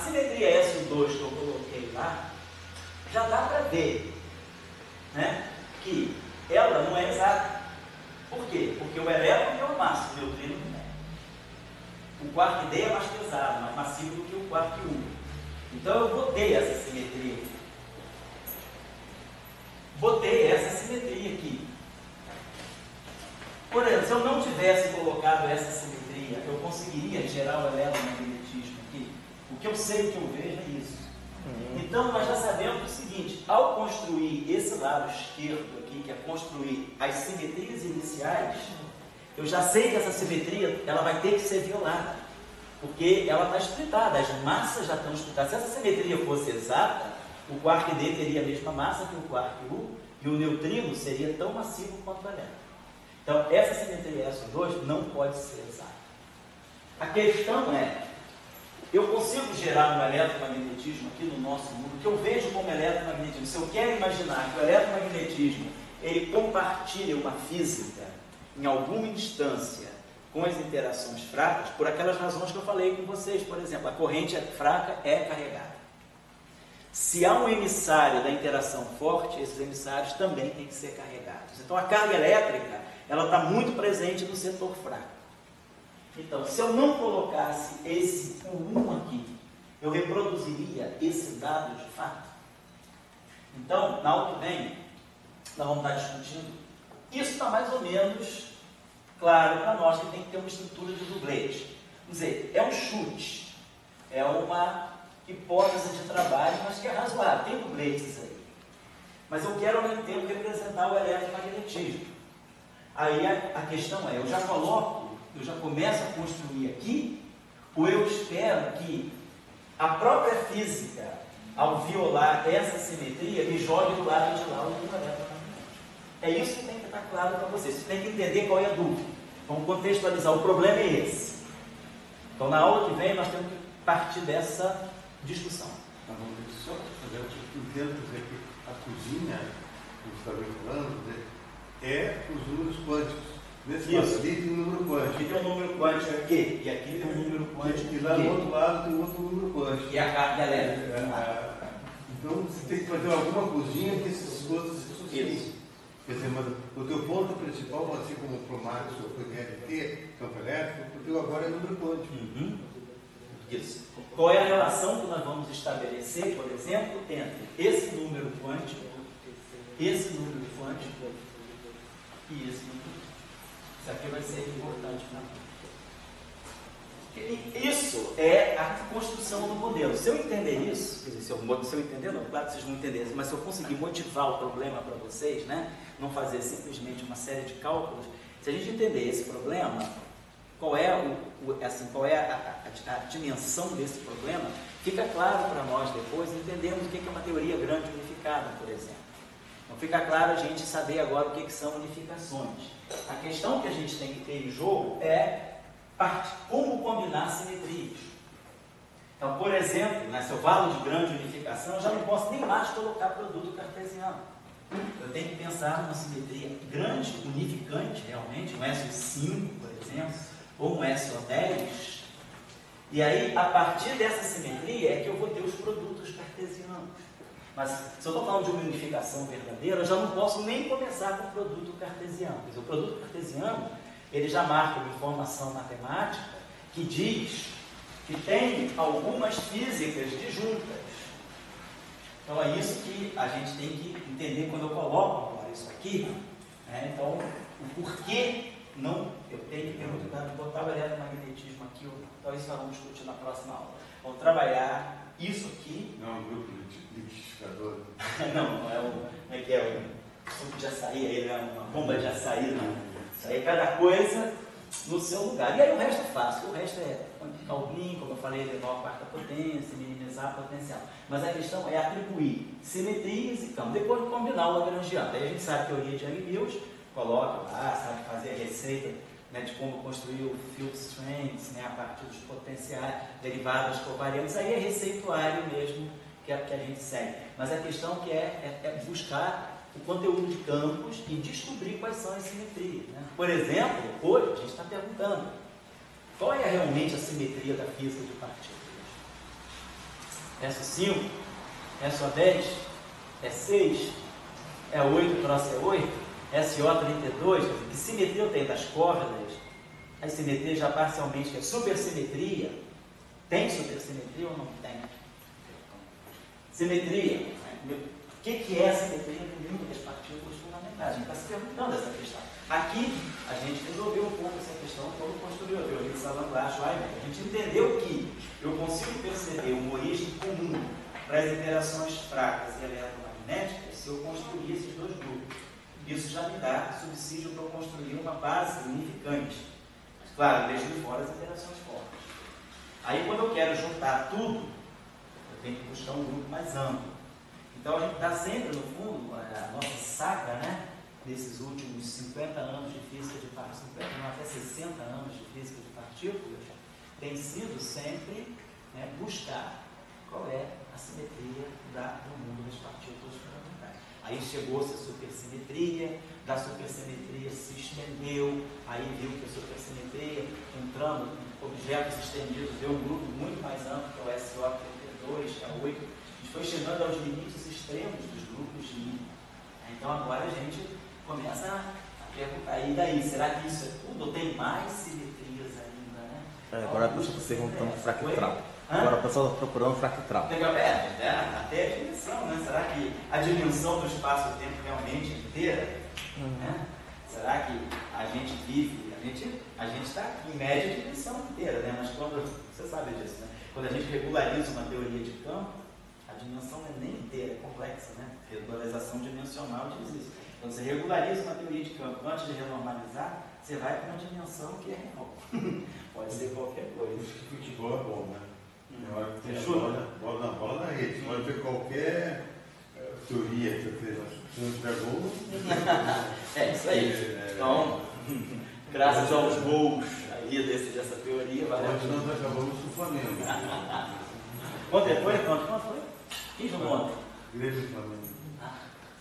simetria SO2 que eu coloquei lá, já dá para ver, né, que ela não é exata. Por quê? Porque o elétron é o massa, o neutrino não é. O quark D é mais pesado, mais massivo do que o quark U. Então eu botei essa simetria aqui. Botei essa simetria aqui. Por exemplo, se eu não tivesse colocado essa simetria, eu conseguiria gerar o eletromagnetismo aqui. O que eu sei, o que eu vejo é isso. Então nós já sabemos o seguinte: ao construir esse lado esquerdo aqui, que é construir as simetrias iniciais, eu já sei que essa simetria ela vai ter que ser violada, porque ela está splitada, as massas já estão splitadas. Se essa simetria fosse exata, o quark D teria a mesma massa que o quark U, e o neutrino seria tão massivo quanto o elétron. Então, essa simetria SO2 não pode ser exata. A questão é, eu consigo gerar um eletromagnetismo aqui no nosso mundo, que eu vejo como eletromagnetismo. Se eu quero imaginar que o eletromagnetismo ele compartilha uma física em alguma instância com as interações fracas, por aquelas razões que eu falei com vocês. Por exemplo, a corrente fraca é carregada. Se há um emissário da interação forte, esses emissários também têm que ser carregados. Então a carga elétrica ela está muito presente no setor fraco. Então, se eu não colocasse esse U1 aqui, eu reproduziria esse dado de fato? Então, na aula que vem, nós vamos estar discutindo. Isso está mais ou menos claro para nós, que tem que ter uma estrutura de dublete. Quer dizer, é um chute, é uma hipótese de trabalho, mas que é razoável, tem dubletes aí. Mas eu quero, ao mesmo tempo, representar o eletromagnetismo. Aí a questão é, eu já começo a construir aqui, ou eu espero que a própria física, ao violar essa simetria, me jogue do lado de lá o eletromagnético. É isso que tem que estar claro para vocês. Você tem que entender qual é a dúvida. Vamos contextualizar. O problema é esse. Então, na aula que vem, nós temos que partir dessa discussão. Tá bom, só fazer entendo que a cozinha, que você está bem falando, é os números quânticos. Nesse caso aqui tem um número quântico. Aqui tem um número quântico aqui, e aqui tem um número quântico. E lá do outro lado tem outro número quântico. E a carga elétrica. Então você tem que fazer alguma cozinha que esses coisas se associem. Isso. Quer dizer, mas o teu ponto principal pode ser como o Promax ou o PNT, campo elétrico, porque agora é número quântico. Isso. Qual é a relação que nós vamos estabelecer, por exemplo, entre esse número quântico e esse número quântico? Isso aqui vai ser importante para mim. Isso é a construção do modelo. Se eu entender isso, quer dizer, se eu entender, não, claro que vocês vão entender, mas se eu conseguir motivar o problema para vocês, né, não fazer simplesmente uma série de cálculos, se a gente entender esse problema, qual é a dimensão desse problema, fica claro para nós depois, entendemos o que é uma teoria grande unificada, por exemplo. Então fica claro a gente saber agora o que são unificações. A questão que a gente tem que ter em jogo é como combinar simetrias. Então, por exemplo, se eu falo de grande unificação, eu já não posso nem mais colocar produto cartesiano. Eu tenho que pensar numa simetria grande, unificante realmente, um SO5, por exemplo, ou um SO10. E aí, a partir dessa simetria, é que eu vou ter os produtos cartesianos. Mas, se eu estou falando de uma unificação verdadeira, eu já não posso nem começar com o produto cartesiano. Quer dizer, o produto cartesiano, ele já marca uma informação matemática que diz que tem algumas físicas disjuntas. Então, é isso que a gente tem que entender quando eu coloco agora isso aqui. Né? Então, o porquê não, eu tenho que botar o eletromagnetismo aqui, ou não. Então, isso nós vamos discutir na próxima aula. Vamos trabalhar isso aqui. Não é um grupo liquidificador. Não é o. Como é que é? O suco de açaí, ele é uma bomba de açaí, não. Isso aí é cada coisa no seu lugar. E aí o resto é fácil. O resto é calcular, como eu falei, elevar a quarta potência, minimizar a potencial. Mas a questão é atribuir simetrias e campos. Depois de combinar o lagrangiano. Aí a gente sabe a teoria de Young-Mills, coloca lá, sabe fazer a receita, né, de como construir o field strengths, né, a partir dos potenciais, derivadas covariantes. Aí é receituário mesmo que a gente segue. Mas a questão que é buscar o conteúdo de campos e descobrir quais são as simetrias. Né? Por exemplo, hoje a gente está perguntando qual é realmente a simetria da física de partículas. É só 5? É só 10? É 6? É 8, o troço é 8? SO32? Que simetria eu tenho das cordas? A simetria já parcialmente, que é supersimetria. Tem supersimetria ou não tem? Simetria. O que é a simetria no mundo das partículas fundamentais? A gente está se perguntando essa questão. Aqui, a gente resolveu um pouco essa questão quando construiu a teoria de Salant-Schweiber. A gente entendeu que eu consigo perceber uma origem comum para as interações fracas e eletromagnéticas se eu construir esses dois grupos. Isso já me dá subsídio para eu construir uma base unificante. Mas, claro, deixo de fora as interações fortes. Aí, quando eu quero juntar tudo, eu tenho que buscar um grupo mais amplo. Então, a gente está sempre, no fundo, a nossa saga, né? Desses últimos 50 anos de física de partículas, 50, não, até 60 anos de física de partículas, tem sido sempre, né, buscar qual é a simetria do mundo das partículas fundamentais. Aí chegou-se a supersimetria, da supersimetria se estendeu, aí viu que a supersimetria, entrando em objetos estendidos, deu um grupo muito mais amplo, que é o SO32, que é o 8, e foi chegando aos limites extremos dos grupos de I. Então agora a gente começa a perguntar, e daí, será que isso é tudo? Ou tem mais simetrias ainda, né? Agora a pessoa está perguntando fractal. Agora a pessoa está procurando fractal. Até a dimensão, né? Será que a dimensão do espaço-tempo realmente é inteira? Né? Será que a gente vive, a gente está em média dimensão inteira, né? Mas quando, você sabe disso, né? Quando a gente regulariza uma teoria de campo, a dimensão não é nem inteira, é complexa, né? Regularização dimensional diz isso. Quando você regulariza uma teoria de campo antes de renormalizar, você vai para uma dimensão que é real. Pode ser qualquer coisa. Futebol é bom, né? Na hora que tem a bola na rede. Pode ter qualquer teoria que você fez. Se não tiver gol, é isso aí. Então, graças aos gols aí dessa teoria, vai. Hoje nós acabamos com o Flamengo. Ontem foi? Quanto foi? Quem jogou ontem? Grêmio e Flamengo.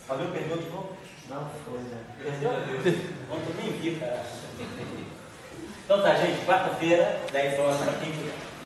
O Flamengo perdeu de novo? Não, foi, né? Perdeu? Ontem eu nem vi, cara. Então tá, gente, quarta-feira, 10 horas para quem quiser.